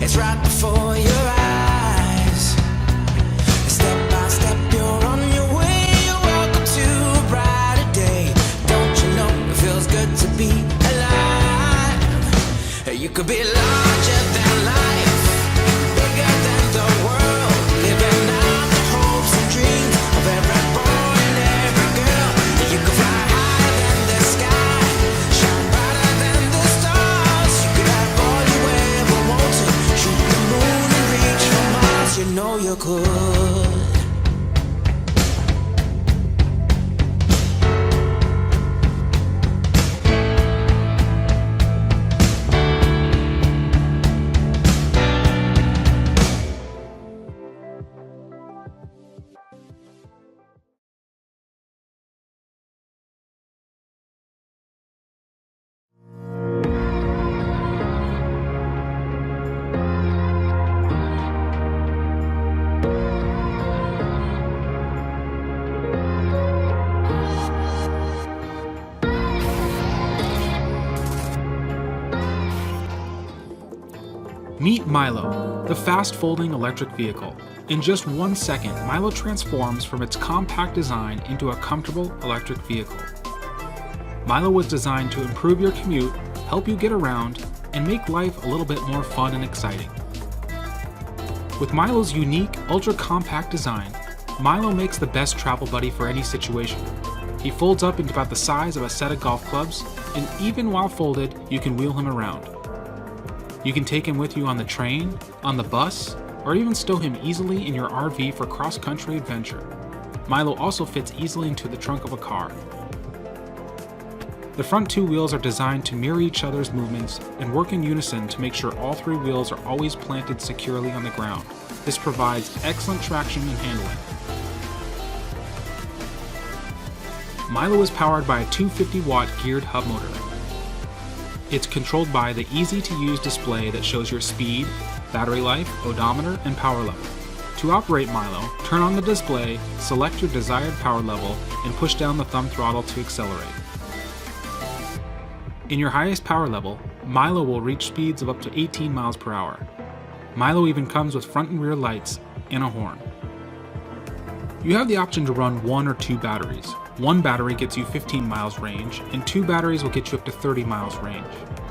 It's right before your eyes. Step by step, you're on your way. You're welcome to a brighter day. Don't you know it feels good to be alive? You could be larger than life, bigger than the world, living out the hopes and dreams of every boy and every girl. You could fly higher than the sky, shine brighter than the stars. You could have all you ever wanted, shoot the moon and reach for Mars. You know you could. Meet Milo, the fast-folding electric vehicle. In just 1 second, Milo transforms from its compact design into a comfortable electric vehicle. Milo was designed to improve your commute, help you get around, and make life a little bit more fun and exciting. With Milo's unique, ultra-compact design, Milo makes the best travel buddy for any situation. He folds up into about the size of a set of golf clubs, and even while folded, you can wheel him around. You can take him with you on the train, on the bus, or even stow him easily in your RV for cross-country adventure. Milo also fits easily into the trunk of a car. The front two wheels are designed to mirror each other's movements and work in unison to make sure all three wheels are always planted securely on the ground. This provides excellent traction and handling. Milo is powered by a 250-watt geared hub motor. It's controlled by the easy-to-use display that shows your speed, battery life, odometer, and power level. To operate Milo, turn on the display, select your desired power level, and push down the thumb throttle to accelerate. In your highest power level, Milo will reach speeds of up to 18 miles per hour. Milo even comes with front and rear lights and a horn. You have the option to run 1 or 2 batteries. One battery gets you 15 miles range, and 2 batteries will get you up to 30 miles range.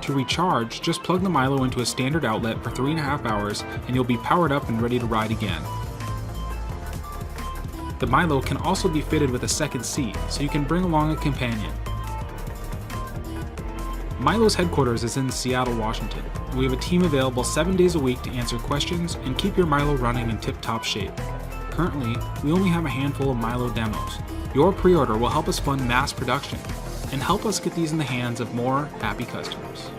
To recharge, just plug the Milo into a standard outlet for 3.5 hours, and you'll be powered up and ready to ride again. The Milo can also be fitted with a second seat, so you can bring along a companion. Milo's headquarters is in Seattle, Washington. We have a team available 7 days a week to answer questions and keep your Milo running in tip-top shape. Currently, we only have a handful of Milo demos. Your pre-order will help us fund mass production and help us get these in the hands of more happy customers.